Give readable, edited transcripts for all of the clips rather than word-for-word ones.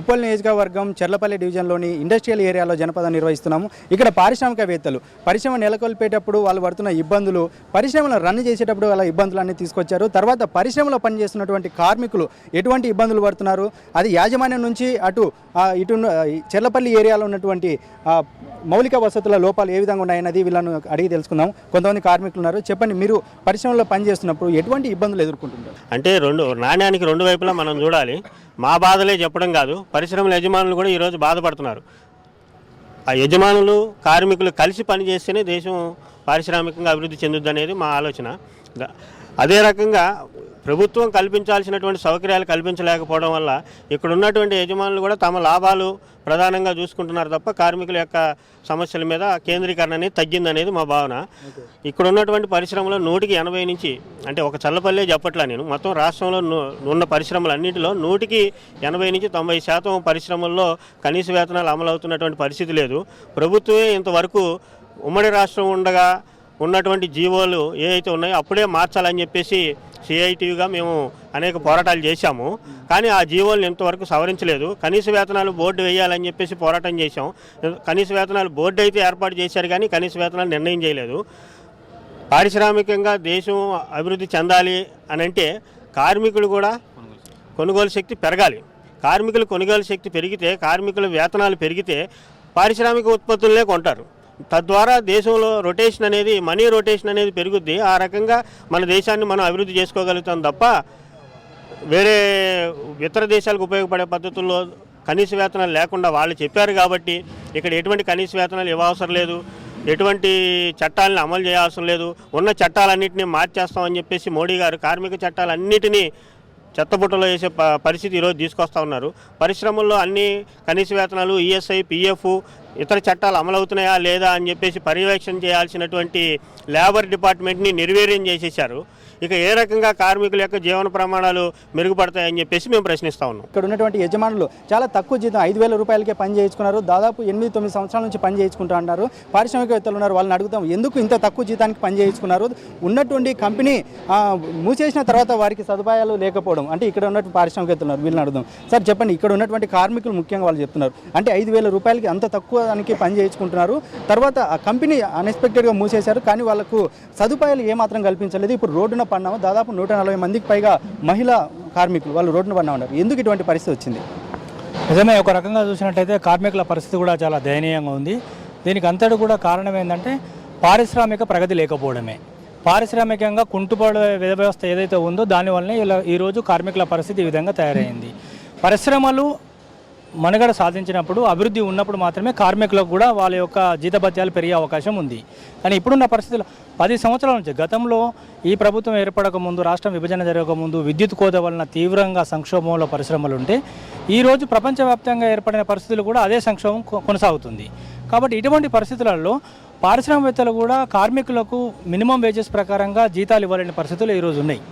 ఉప్పల్ నియోజకవర్గం చెర్లపల్లి డివిజన్లోని ఇండస్ట్రియల్ ఏరియాలో జనపద నిర్వహిస్తున్నాము. ఇక్కడ పారిశ్రామికవేత్తలు పరిశ్రమ నెలకొల్పేటప్పుడు వాళ్ళు పడుతున్న ఇబ్బందులు, పరిశ్రమను రన్ చేసేటప్పుడు వాళ్ళ ఇబ్బందులన్నీ తీసుకొచ్చారు. తర్వాత పరిశ్రమలో పనిచేస్తున్నటువంటి కార్మికులు ఎటువంటి ఇబ్బందులు పడుతున్నారు, అది యాజమాన్యం నుంచి ఇటు చెర్లపల్లి ఏరియాలో ఉన్నటువంటి మౌలిక వసతుల లోపాలు ఏ విధంగా ఉన్నాయన్నది వీళ్ళను అడిగి తెలుసుకుందాం. కొంతమంది కార్మికులు ఉన్నారు. చెప్పండి, మీరు పరిశ్రమలో పనిచేస్తున్నప్పుడు ఎటువంటి ఇబ్బందులు ఎదుర్కొంటుంటారు? అంటే నాణ్యానికి రెండు వైపులా మనం చూడాలి. మా బాధలే చెప్పడం కాదు, పరిశ్రమల యజమానులు కూడా ఈరోజు బాధపడుతున్నారు. ఆ యజమానులు కార్మికులు కలిసి పనిచేస్తేనే దేశం పారిశ్రామికంగా అభివృద్ధి చెందుద్ది అనేది మా ఆలోచన. అదే రకంగా ప్రభుత్వం కల్పించాల్సినటువంటి సౌకర్యాలు కల్పించలేకపోవడం వల్ల ఇక్కడ ఉన్నటువంటి యజమానులు కూడా తమ లాభాలు ప్రధానంగా చూసుకుంటున్నారు తప్ప కార్మికుల యొక్క సమస్యల మీద కేంద్రీకరణ అనేది తగ్గిందనేది మా భావన. ఇక్కడ ఉన్నటువంటి పరిశ్రమలో 180 నుంచి, అంటే ఒక చల్లపల్లె చెప్పట్లా నేను, మొత్తం రాష్ట్రంలో ఉన్న పరిశ్రమలన్నింటిలో 180 నుంచి 90% పరిశ్రమల్లో కనీస వేతనాలు అమలు అవుతున్నటువంటి పరిస్థితి లేదు. ప్రభుత్వమే ఇంతవరకు ఉమ్మడి రాష్ట్రం ఉండగా ఉన్నటువంటి జీవోలు ఏవైతే ఉన్నాయో అప్పుడే మార్చాలని చెప్పేసి సిఐటిగా మేము అనేక పోరాటాలు చేశాము. కానీ ఆ జీవోలను ఇంతవరకు సవరించలేదు. కనీస వేతనాలు బోర్డు వేయాలని చెప్పేసి పోరాటం చేశాం. కనీస వేతనాలు బోర్డు అయితే ఏర్పాటు చేశారు, కానీ కనీస వేతనాలు నిర్ణయం చేయలేదు. పారిశ్రామికంగా దేశం అభివృద్ధి చెందాలి అని అంటే కార్మికులు కూడా కొనుగోలు శక్తి పెరగాలి. కార్మికులు కొనుగోలు శక్తి పెరిగితే, కార్మికుల వేతనాలు పెరిగితే పారిశ్రామిక ఉత్పత్తులనే కొంటారు. తద్వారా దేశంలో రొటేషన్ అనేది, మనీ రొటేషన్ అనేది పెరుగుద్ది. ఆ రకంగా మన దేశాన్ని మనం అభివృద్ధి చేసుకోగలుగుతాం తప్ప వేరే ఇతర దేశాలకు ఉపయోగపడే పద్ధతుల్లో కనీస వేతనాలు లేకుండా వాళ్ళు చెప్పారు కాబట్టి ఇక్కడ ఎటువంటి కనీస వేతనాలు ఇవ్వవసరం లేదు, ఎటువంటి చట్టాలను అమలు చేయాల్సిన లేదు, ఉన్న చట్టాలన్నింటినీ మార్చేస్తామని చెప్పేసి మోడీ గారు కార్మిక చట్టాలన్నిటినీ చెత్తబుట్టలో వేసే పరిస్థితి ఈరోజు తీసుకొస్తూ ఉన్నారు. పరిశ్రమల్లో అన్ని కనీస వేతనాలు, ఈఎస్ఐ, పిఎఫ్, ఇతర చట్టాలు అమలవుతున్నాయా లేదా అని చెప్పేసి పర్యవేక్షణ చేయాల్సినటువంటి లేబర్ డిపార్ట్మెంట్ని నిర్వీర్యం చేసేశారు. ఇక ఏ రకంగా కార్మికుల యొక్క జీవన ప్రమాణాలు మెరుగుపడతాయని చెప్పేసి మేము ప్రశ్నిస్తూ ఉన్నాం. ఇక్కడ ఉన్నటువంటి యజమానులు చాలా తక్కువ జీతం 5,000 రూపాయలకే పని చేయించుకున్నారు. దాదాపు 8-9 సంవత్సరాల నుంచి పని చేయించుకుంటా అన్నారు. పారిశ్రామికవేత్తలు ఉన్నారు, వాళ్ళని అడుగుతాం ఎందుకు ఇంత తక్కువ జీతానికి పని చేయించుకున్నారు. ఉన్నటువంటి కంపెనీ మూసేసిన తర్వాత వారికి సదుపాయాలు లేకపోవడం, అంటే ఇక్కడ ఉన్నటువంటి పారిశ్రామికవేత్తలు ఉన్నారు, వీళ్ళని అడుగుదాం. సార్ చెప్పండి, ఇక్కడ ఉన్నటువంటి కార్మికులు ముఖ్యంగా వాళ్ళు చెప్తున్నారు, అంటే 5,000 రూపాయలకి అంత తక్కువ దానికి పని చేయించుకుంటున్నారు. తర్వాత ఆ కంపెనీ అన్ఎక్స్పెక్టెడ్గా మూసేశారు, కానీ వాళ్ళకు సదుపాయాలు ఏమాత్రం కల్పించలేదు. ఇప్పుడు రోడ్డున పన్నాము, దాదాపు 140 మందికి పైగా మహిళా కార్మికులు వాళ్ళు రోడ్డున పన్నా ఉన్నారు. ఎందుకు ఇటువంటి పరిస్థితి వచ్చింది? నిజమే, ఒక రకంగా చూసినట్టయితే కార్మికుల పరిస్థితి కూడా చాలా దయనీయంగా ఉంది. దీనికి అంతటి కూడా కారణం ఏంటంటే పారిశ్రామిక ప్రగతి లేకపోవడమే. పారిశ్రామికంగా కుంటుపడే వ్యవస్థ ఏదైతే ఉందో దానివల్లనే ఇలా ఈరోజు కార్మికుల పరిస్థితి ఈ విధంగా తయారైంది. పరిశ్రమలు మనుగడ సాధించినప్పుడు, అభివృద్ధి ఉన్నప్పుడు మాత్రమే కార్మికులకు కూడా వాళ్ళ యొక్క జీతభత్యాలు పెరిగే అవకాశం ఉంది. కానీ ఇప్పుడున్న పరిస్థితులు 10 సంవత్సరాల నుంచి, గతంలో ఈ ప్రభుత్వం ఏర్పడక ముందు, రాష్ట్రం విభజన జరగకముందు విద్యుత్ కోత వలన తీవ్రంగా సంక్షోభంలో పరిశ్రమలు ఉంటే ఈరోజు ప్రపంచవ్యాప్తంగా ఏర్పడిన పరిస్థితులు కూడా అదే సంక్షోభం కొనసాగుతుంది. కాబట్టి ఇటువంటి పరిస్థితులలో పారిశ్రామికవేత్తలు కూడా కార్మికులకు మినిమం వేజెస్ ప్రకారంగా జీతాలు ఇవ్వాలనే పరిస్థితులు ఈరోజు ఉన్నాయి.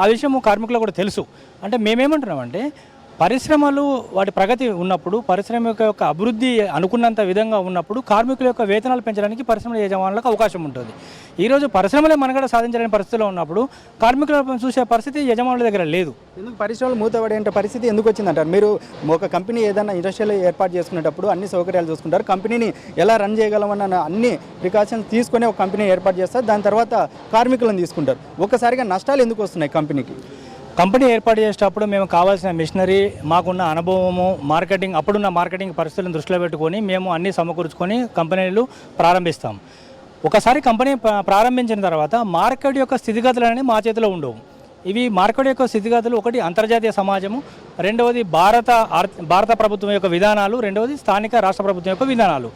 ఆ విషయం కార్మికులకు కూడా తెలుసు. అంటే మేమేమంటున్నామంటే, పరిశ్రమలు వాటి ప్రగతి ఉన్నప్పుడు, పరిశ్రమ యొక్క అభివృద్ధి అనుకున్నంత విధంగా ఉన్నప్పుడు కార్మికుల యొక్క వేతనాలు పెంచడానికి పరిశ్రమల యజమానులకు అవకాశం ఉంటుంది. ఈరోజు పరిశ్రమలే మనగడ సాధించలేని పరిస్థితిలో ఉన్నప్పుడు కార్మికులను చూసే పరిస్థితి యజమానుల దగ్గర లేదు. ఎందుకు పరిశ్రమలు మూతపడే పరిస్థితి ఎందుకు వచ్చిందంటారు? మీరు ఒక కంపెనీ ఏదైనా ఇండస్ట్రియల్ ఏర్పాటు చేసుకునేటప్పుడు అన్ని సౌకర్యాలు చూసుకుంటారు, కంపెనీని ఎలా రన్ చేయగలమన్న అన్ని ప్రికాషన్స్ తీసుకొని ఒక కంపెనీ ఏర్పాటు చేస్తారు, దాని తర్వాత కార్మికులను తీసుకుంటారు. ఒక్కసారిగా నష్టాలు ఎందుకు వస్తున్నాయి కంపెనీకి? కంపెనీ ఏర్పాటు చేసేటప్పుడు మేము కావాల్సిన మిషనరీ, మాకున్న అనుభవము, మార్కెటింగ్, అప్పుడున్న మార్కెటింగ్ పరిస్థితులను దృష్టిలో పెట్టుకొని మేము అన్నీ సమకూర్చుకొని కంపెనీలు ప్రారంభిస్తాం. ఒకసారి కంపెనీ ప్రారంభించిన తర్వాత మార్కెట్ యొక్క స్థితిగతులు అనేవి మా చేతిలో ఉండవు. ఇవి మార్కెట్ యొక్క స్థితిగతులు, ఒకటి అంతర్జాతీయ సమాజము, రెండవది భారత ప్రభుత్వం యొక్క విధానాలు, రెండవది స్థానిక రాష్ట్ర ప్రభుత్వం యొక్క విధానాలు.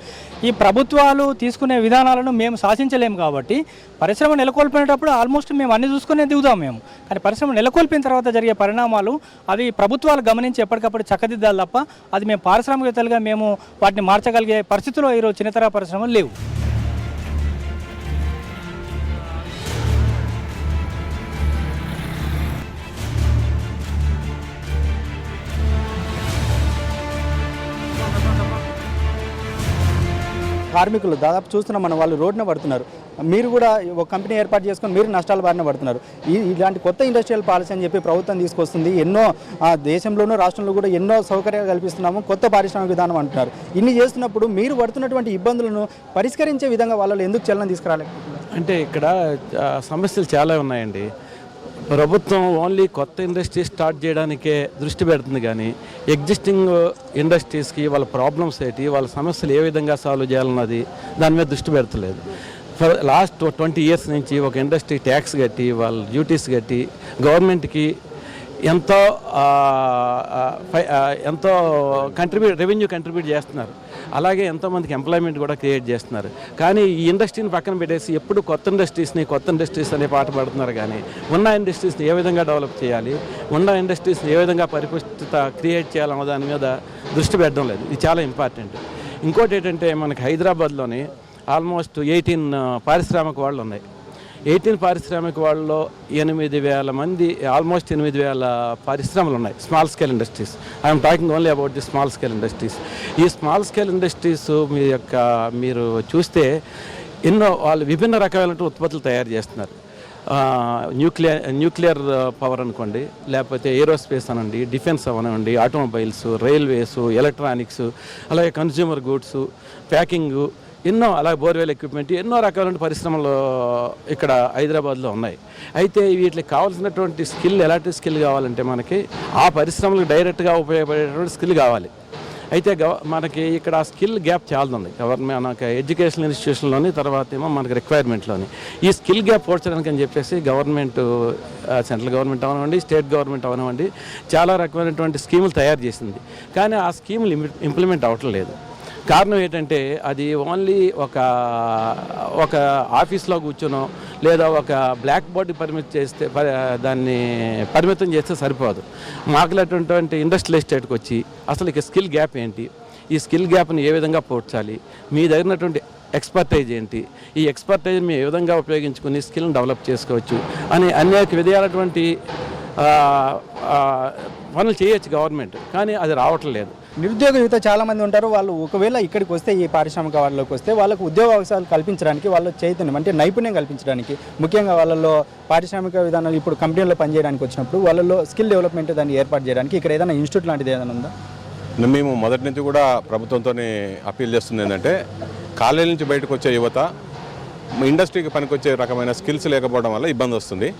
ఈ ప్రభుత్వాలు తీసుకునే విధానాలను మేము శాసించలేము. కాబట్టి పరిశ్రమ నెలకొల్పినప్పుడు ఆల్మోస్ట్ మేము అన్ని చూసుకునే దిగుతాం మేము. కానీ పరిశ్రమ నెలకొల్పిన తర్వాత జరిగే పరిణామాలు అవి ప్రభుత్వాలు గమనించి ఎప్పటికప్పుడు చక్కదిద్దాలి తప్ప అది మేము పారిశ్రామికవేత్తలుగా మేము వాటిని మార్చగలిగే పరిస్థితిలో ఈరోజు చిన్నతర పరిశ్రమలు లేవు. కార్మికులు దాదాపు చూస్తున్నాం మనం, వాళ్ళు రోడ్డున పడుతున్నారు. మీరు కూడా ఒక కంపెనీ ఏర్పాటు చేసుకొని మీరు నష్టాల బారిన పడుతున్నారు. ఇలాంటి కొత్త ఇండస్ట్రియల్ పాలసీ అని చెప్పి ప్రభుత్వం తీసుకొస్తుంది. ఎన్నో దేశంలోనూ రాష్ట్రంలో కూడా ఎన్నో సౌకర్యాలు కల్పిస్తున్నాము, కొత్త పారిశ్రామిక విధానం అంటున్నారు. ఇన్ని చేస్తున్నప్పుడు మీరు పడుతున్నటువంటి ఇబ్బందులను పరిష్కరించే విధంగా వాళ్ళు ఎందుకు చలనం తీసుకురాలేకపోతున్నారు? అంటే ఇక్కడ సమస్యలు చాలా ఉన్నాయండి. ప్రభుత్వం ఓన్లీ కొత్త ఇండస్ట్రీ స్టార్ట్ చేయడానికే దృష్టి పెడుతుంది, కానీ ఎగ్జిస్టింగ్ ఇండస్ట్రీస్కి వాళ్ళ ప్రాబ్లమ్స్ ఏంటి, వాళ్ళ సమస్యలు ఏ విధంగా సాల్వ్ చేయాలన్నది దాని మీద దృష్టి పెడతలేదు. లాస్ట్ 20 years నుంచి ఒక ఇండస్ట్రీ ట్యాక్స్ కట్టి వాళ్ళ డ్యూటీస్ కట్టి గవర్నమెంట్కి ఎంతో రెవెన్యూ కంట్రిబ్యూట్ చేస్తున్నారు. అలాగే ఎంతోమందికి ఎంప్లాయ్మెంట్ కూడా క్రియేట్ చేస్తున్నారు. కానీ ఈ ఇండస్ట్రీని పక్కన పెట్టేసి ఎప్పుడు కొత్త ఇండస్ట్రీస్ అనే పాట పాడుతున్నారు. కానీ ఉన్న ఇండస్ట్రీస్ని ఏ విధంగా డెవలప్ చేయాలి, ఉన్న ఇండస్ట్రీస్ని ఏ విధంగా పరిపుష్టత క్రియేట్ చేయాలన్న దాని మీద దృష్టి పెట్టడం లేదు. ఇది చాలా ఇంపార్టెంట్. ఇంకోటి ఏంటంటే మనకి హైదరాబాద్లోని ఆల్మోస్ట్ 18 పారిశ్రామిక వాళ్ళు ఉన్నాయి. 18 పారిశ్రామిక వాళ్ళలో 8,000 మంది, ఆల్మోస్ట్ 8,000 పరిశ్రమలు ఉన్నాయి, small scale industries. I'm talking only about the small scale industries. ఈ స్మాల్ స్కేల్ ఇండస్ట్రీస్ మీరు చూస్తే ఎన్నో వాళ్ళు విభిన్న రకాలైన ఉత్పత్తులు తయారు చేస్తున్నారు. న్యూక్లియర్ పవర్ అనుకోండి, లేకపోతే ఏరోస్పేస్ అనండి, డిఫెన్స్ అవనండి, ఆటోమొబైల్స్, రైల్వేస్, ఎలక్ట్రానిక్స్, అలాగే కన్జ్యూమర్ గూడ్స్, ప్యాకింగు, ఎన్నో అలాగే బోర్వెల్ ఎక్విప్మెంట్, ఎన్నో రకాలైన పరిశ్రమలు ఇక్కడ హైదరాబాద్లో ఉన్నాయి. అయితే వీటికి కావాల్సినటువంటి స్కిల్, ఎలాంటి స్కిల్ కావాలంటే మనకి ఆ పరిశ్రమలకు డైరెక్ట్గా ఉపయోగపడేటువంటి స్కిల్ కావాలి. అయితే మనకి ఇక్కడ స్కిల్ గ్యాప్ చాలా ఉంది మనకి ఎడ్యుకేషనల్ ఇన్స్టిట్యూషన్లోని, తర్వాత ఏమో మనకి రిక్వైర్మెంట్లోని. ఈ స్కిల్ గ్యాప్ పోడ్చడానికి అని చెప్పేసి గవర్నమెంట్, సెంట్రల్ గవర్నమెంట్ అవనివ్వండి, స్టేట్ గవర్నమెంట్ అవనివ్వండి, చాలా రకమైనటువంటి స్కీములు తయారు చేసింది. కానీ ఆ స్కీములు ఇంప్లిమెంట్ అవ్వటం లేదు. కారణం ఏంటంటే అది ఓన్లీ ఒక ఆఫీస్లో కూర్చొనో లేదా ఒక బ్లాక్ బోర్డు దాన్ని పరిమితం చేస్తే సరిపోదు. మాకులటువంటి ఇండస్ట్రియల్ ఎస్టేట్కి వచ్చి అసలు ఇక స్కిల్ గ్యాప్ ఏంటి, ఈ స్కిల్ గ్యాప్ని ఏ విధంగా పోడ్చాలి, మీ దగ్గరటువంటి ఎక్స్పర్టైజ్ ఏంటి, ఈ ఎక్స్పర్టైజ్ మేము ఏ విధంగా ఉపయోగించుకుని స్కిల్ని డెవలప్ చేసుకోవచ్చు అని అనేక విధాలటువంటి పనులు చేయొచ్చు గవర్నమెంట్, కానీ అది రావటం లేదు. నిరుద్యోగ యువత చాలామంది ఉంటారు. వాళ్ళు ఒకవేళ ఇక్కడికి వస్తే, ఈ పారిశ్రామిక వాళ్ళకి వస్తే వాళ్ళకు ఉద్యోగ అవకాశాలు కల్పించడానికి, వాళ్ళ చైతన్యం అంటే నైపుణ్యం కల్పించడానికి, ముఖ్యంగా వాళ్ళలో పారిశ్రామిక విధానాలు ఇప్పుడు కంపెనీల్లో పనిచేయడానికి వచ్చినప్పుడు వాళ్ళలో స్కిల్ డెవలప్మెంట్ దాన్ని ఏర్పాటు చేయడానికి ఇక్కడ ఏదైనా ఇన్స్టిట్యూట్ లాంటిది ఏదైనా ఉందా? మేము మొదటి నుంచి కూడా ప్రభుత్వంతో అప్పీల్ చేస్తుంది ఏంటంటే, కాలేజీ నుంచి బయటకు వచ్చే యువత ఇండస్ట్రీకి పనికొచ్చే రకమైన స్కిల్స్ లేకపోవడం వల్ల ఇబ్బంది వస్తుంది.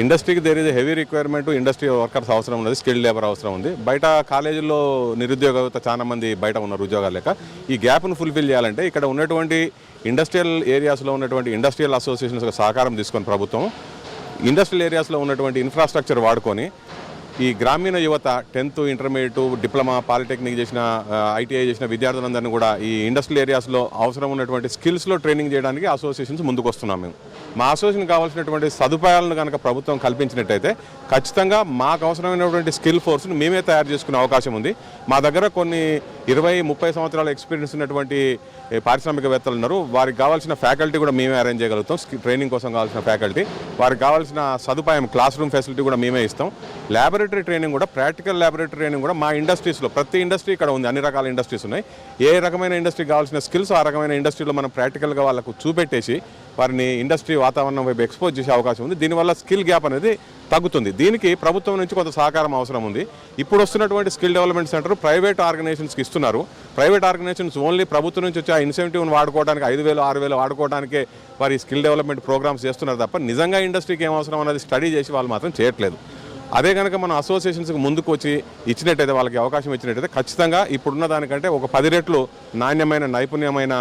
ఇండస్ట్రీకి there is heavy requirement, industry workers అవసరం ఉన్నది, స్కిల్డ్ లేబర్ అవసరం ఉంది. బయట కాలేజీల్లో నిరుద్యోగ యువత చాలా మంది బయట ఉన్నారు ఉద్యోగాలు లేక. ఈ గ్యాప్ను ఫుల్ఫిల్ చేయాలంటే ఇక్కడ ఉన్నటువంటి ఇండస్ట్రియల్ ఏరియాస్లో ఉన్నటువంటి ఇండస్ట్రియల్ అసోసియేషన్స్ సహకారం తీసుకొని ప్రభుత్వం ఇండస్ట్రియల్ ఏరియాస్లో ఉన్నటువంటి ఇన్ఫ్రాస్ట్రక్చర్ వాడుకొని ఈ గ్రామీణ యువత 10th ఇంటర్మీడియట్, డిప్లొమా, పాలిటెక్నిక్ చేసిన, ఐటీఐ చేసిన విద్యార్థులందరినీ కూడా ఈ ఇండస్ట్రియల్ ఏరియాస్లో అవసరం ఉన్నటువంటి స్కిల్స్లో ట్రైనింగ్ చేయడానికి అసోసియేషన్స్ ముందుకు వస్తున్నాం. మేము మా అసోసియేషన్ కావాల్సినటువంటి సదుపాయాలను కనుక ప్రభుత్వం కల్పించినట్టయితే ఖచ్చితంగా మాకు అవసరమైనటువంటి స్కిల్ ఫోర్స్ను మేమే తయారు చేసుకునే అవకాశం ఉంది. మా దగ్గర కొన్ని 20-30 సంవత్సరాల ఎక్స్పీరియన్స్ ఉన్నటువంటి పారిశ్రామికవేత్తలు ఉన్నారు. వారికి కావాల్సిన ఫ్యాకల్టీ కూడా మేమే అరేంజ్ చేయగలుగుతాం. ట్రైనింగ్ కోసం కావాల్సిన ఫ్యాకల్టీ, వారికి కావాల్సిన సదుపాయం, క్లాస్ రూమ్ ఫెసిలిటీ కూడా మేమే ఇస్తాం. ల్యాబొరేటరీ ట్రైనింగ్ కూడా, ప్రాక్టికల్ ల్యాబొరేటరీ ట్రైనింగ్ కూడా మా ఇండస్ట్రీస్లో, ప్రతి ఇండస్ట్రీ ఇక్కడ ఉంది, అన్ని రకాల ఇండస్ట్రీస్ ఉన్నాయి. ఏ రకమైన ఇండస్ట్రీకి కావాల్సిన స్కిల్స్ ఆ రకమైన ఇండస్ట్రీలో మనం ప్రాక్టికల్గా వాళ్ళకు చూపెట్టేసి వారిని ఇండస్ట్రీ వాతావరణం వైపు ఎక్స్పోజ్ చేసే అవకాశం ఉంది. దీనివల్ల స్కిల్ గ్యాప్ అనేది తగ్గుతుంది. దీనికి ప్రభుత్వం నుంచి కొంత సహకారం అవసరం ఉంది. ఇప్పుడు వస్తున్నటువంటి స్కిల్ డెవలప్మెంట్ సెంటర్ ప్రైవేట్ ఆర్గనైజేషన్స్కి ఇస్తున్నారు. ప్రైవేట్ ఆర్గనైజేషన్స్ ఓన్లీ ప్రభుత్వం నుంచి వచ్చే ఆ ఇన్సెంటివ్ని వాడుకోవడానికి 5,000, 6,000 వాడుకోవడానికే వారి స్కిల్ డెవలప్మెంట్ ప్రోగ్రామ్స్ చేస్తున్నారు తప్ప నిజంగా ఇండస్ట్రీకి ఏం అవసరం అనేది స్టడీ చేసి వాళ్ళు మాత్రం చేయట్లేదు. అదే కనుక మన అసోసియేషన్స్కి ముందుకు వచ్చి ఇచ్చినట్టయితే, వాళ్ళకి అవకాశం ఇచ్చినట్టయితే ఖచ్చితంగా ఇప్పుడున్న దానికంటే ఒక 10 రెట్లు నాణ్యమైన, నైపుణ్యమైన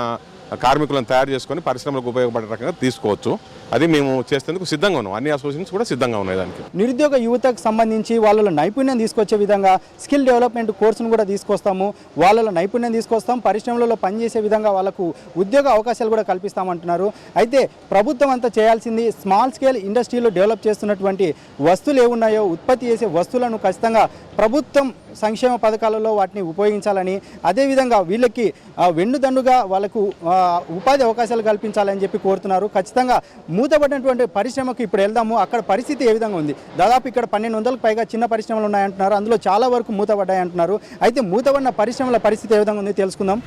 కార్మికులను తయారు చేసుకొని పరిశ్రమలకు ఉపయోగపడే రకంగా తీసుకోవచ్చు. అది మేము చేసేందుకు సిద్ధంగా ఉన్నాం. అన్ని అసోసియేషన్స్ కూడా సిద్ధంగా ఉన్నాయి. దానికి నిరుద్యోగ యువతకు సంబంధించి వాళ్ళలో నైపుణ్యం తీసుకొచ్చే విధంగా స్కిల్ డెవలప్మెంట్ కోర్సును కూడా తీసుకొస్తాము. వాళ్ళలో నైపుణ్యం తీసుకొస్తాం, పరిశ్రమలలో పనిచేసే విధంగా వాళ్ళకు ఉద్యోగ అవకాశాలు కూడా కల్పిస్తామంటున్నారు. అయితే ప్రభుత్వం అంతా చేయాల్సింది స్మాల్ స్కేల్ ఇండస్ట్రీలో డెవలప్ చేస్తున్నటువంటి వస్తువులు ఏమున్నాయో, ఉత్పత్తి చేసే వస్తువులను ఖచ్చితంగా ప్రభుత్వం సంక్షేమ పథకాలలో వాటిని ఉపయోగించాలని, అదేవిధంగా వీళ్ళకి వెన్నుదన్నుగా వాళ్ళకు ఉపాధి అవకాశాలు కల్పించాలని చెప్పి కోరుతున్నారు. ఖచ్చితంగా మూతపడినటువంటి పరిశ్రమకు ఇప్పుడు వెళ్దాము. అక్కడ పరిస్థితి ఏ విధంగా ఉంది? దాదాపు ఇక్కడ 1200కు పైగా చిన్న పరిశ్రమలు ఉన్నాయంటున్నారు. అందులో చాలా వరకు మూతపడ్డాయి అంటున్నారు. అయితే మూతపడిన పరిశ్రమల పరిస్థితి ఏ విధంగా ఉంది తెలుసుకుందాం.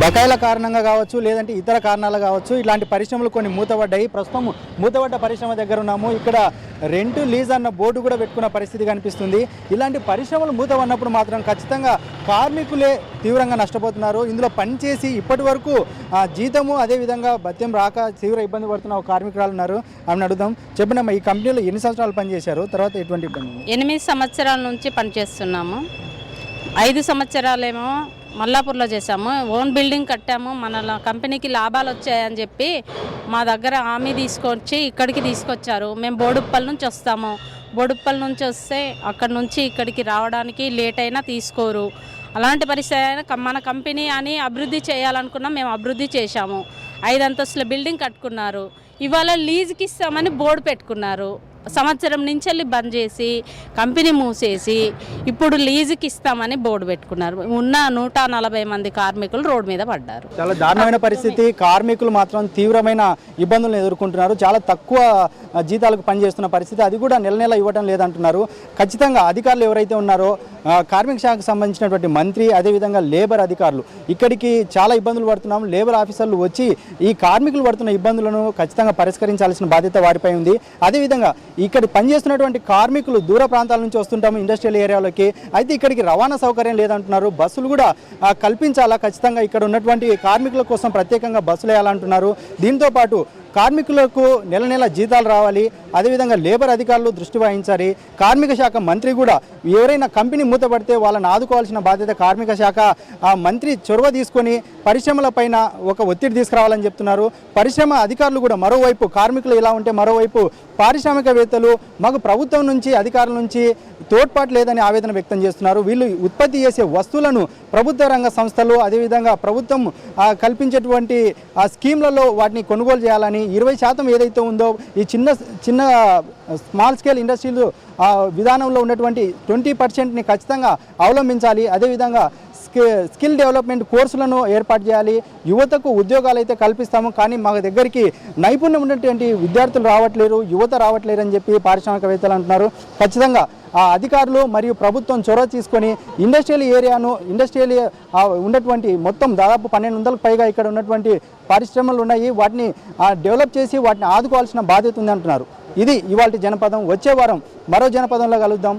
బకాయిల కారణంగా కావచ్చు, లేదంటే ఇతర కారణాలు కావచ్చు, ఇలాంటి పరిశ్రమలు కొన్ని మూతపడ్డాయి. ప్రస్తుతం మూతపడ్డ పరిశ్రమ దగ్గర ఉన్నాము. ఇక్కడ రెంట్ లీజ్ అన్న బోర్డు కూడా పెట్టుకున్న పరిస్థితి కనిపిస్తుంది. ఇలాంటి పరిశ్రమలు మూతపడినప్పుడు మాత్రం ఖచ్చితంగా కార్మికులే తీవ్రంగా నష్టపోతున్నారు. ఇందులో పనిచేసి ఇప్పటి వరకు జీతము అదేవిధంగా భత్యం రాక తీవ్ర ఇబ్బంది పడుతున్న ఒక కార్మికురాలు ఉన్నారు. ఆమెను అడుగుదాం. చెప్పండి, ఈ కంపెనీలో ఎన్ని సంవత్సరాలు పనిచేశారు, తర్వాత ఎటువంటి ఇబ్బంది? 8 సంవత్సరాల నుంచి పనిచేస్తున్నాము. 5 సంవత్సరాలేమో మల్లాపూర్లో చేసాము. ఓన్ బిల్డింగ్ కట్టాము. మన కంపెనీకి లాభాలు వచ్చాయని చెప్పి మా దగ్గర హామీ తీసుకొచ్చి ఇక్కడికి తీసుకొచ్చారు. మేము బోడుప్పల్ నుంచి వస్తాము. బోడుప్పల్ నుంచి వస్తే అక్కడ నుంచి ఇక్కడికి రావడానికి లేట్ అయినా తీసుకోరు. అలాంటి పరిస్థితి అయినా మన కంపెనీ అని అభివృద్ధి చేయాలనుకున్నాం. మేము అభివృద్ధి చేశాము. 5 అంతస్తుల బిల్డింగ్ కట్టుకున్నారు. ఇవాళ లీజుకి ఇస్తామని బోర్డు పెట్టుకున్నారు. సంవత్సరం నుంచి వెళ్ళి బంద్ చేసి కంపెనీ మూసేసి ఇప్పుడు లీజుకి ఇస్తామని బోర్డు పెట్టుకున్నారు. ఉన్న 140 మంది కార్మికులు రోడ్డు మీద పడ్డారు. చాలా దారుణమైన పరిస్థితి. కార్మికులు మాత్రం తీవ్రమైన ఇబ్బందులను ఎదుర్కొంటున్నారు. చాలా తక్కువ జీతాలకు పనిచేస్తున్న పరిస్థితి, అది కూడా నెల నెల ఇవ్వడం లేదంటున్నారు. ఖచ్చితంగా అధికారులు ఎవరైతే ఉన్నారో కార్మిక శాఖకు సంబంధించినటువంటి మంత్రి, అదేవిధంగా లేబర్ అధికారులు ఇక్కడికి చాలా ఇబ్బందులు పడుతున్నాం. లేబర్ ఆఫీసర్లు వచ్చి ఈ కార్మికులు పడుతున్న ఇబ్బందులను ఖచ్చితంగా పరిష్కరించాల్సిన బాధ్యత వారిపై ఉంది. అదేవిధంగా ఇక్కడ పనిచేస్తున్నటువంటి కార్మికులు దూర ప్రాంతాల నుంచి వస్తుంటాము ఇండస్ట్రియల్ ఏరియాలోకి. అయితే ఇక్కడికి రవాణా సౌకర్యం లేదంటున్నారు. బస్సులు కూడా కల్పించాలా, ఖచ్చితంగా ఇక్కడ ఉన్నటువంటి కార్మికుల కోసం ప్రత్యేకంగా బస్సులు వేయాలంటున్నారు. దీంతో పాటు కార్మికులకు నెల నెల జీతాలు రావాలి. అదేవిధంగా లేబర్ అధికారులు దృష్టి వహించాలి. కార్మిక శాఖ మంత్రి కూడా ఎవరైనా కంపెనీ మూతపడితే వాళ్ళని ఆదుకోవాల్సిన బాధ్యత కార్మిక శాఖ మంత్రి చొరవ తీసుకొని పరిశ్రమల పైన ఒక ఒత్తిడి తీసుకురావాలని చెప్తున్నారు. పరిశ్రమ అధికారులు కూడా మరోవైపు కార్మికులు ఇలా ఉంటే మరోవైపు పారిశ్రామికవేత్తలు మాకు ప్రభుత్వం నుంచి అధికారుల నుంచి తోడ్పాటు లేదని ఆవేదన వ్యక్తం చేస్తున్నారు. వీళ్ళు ఉత్పత్తి చేసే వస్తువులను ప్రభుత్వ రంగ సంస్థలు అదేవిధంగా ప్రభుత్వం కల్పించేటువంటి స్కీమ్లలో వాటిని కొనుగోలు చేయాలని 20% ఏదైతే ఉందో ఈ చిన్న స్మాల్ స్కేల్ ఇండస్ట్రీలు విధానంలో ఉన్నటువంటి 20%ని ఖచ్చితంగా అవలంబించాలి. అదేవిధంగా స్కిల్ డెవలప్మెంట్ కోర్సులను ఏర్పాటు చేయాలి. యువతకు ఉద్యోగాలు అయితే కల్పిస్తాము, కానీ మా దగ్గరికి నైపుణ్యం ఉన్నటువంటి విద్యార్థులు రావట్లేరు, యువత రావట్లేరు అని చెప్పి పారిశ్రామికవేత్తలు అంటున్నారు. ఖచ్చితంగా ఆ అధికారులు మరియు ప్రభుత్వం చొరవ తీసుకొని ఇండస్ట్రియల్ ఉన్నటువంటి మొత్తం దాదాపు 1200కు పైగా ఇక్కడ ఉన్నటువంటి పరిశ్రమలు ఉన్నాయి. వాటిని డెవలప్ చేసి వాటిని ఆదుకోవాల్సిన బాధ్యత ఉంది అంటున్నారు. ఇది ఇవాల్టి జనపదం. వచ్చే వారం మరో జనపదంలో కలుద్దాం.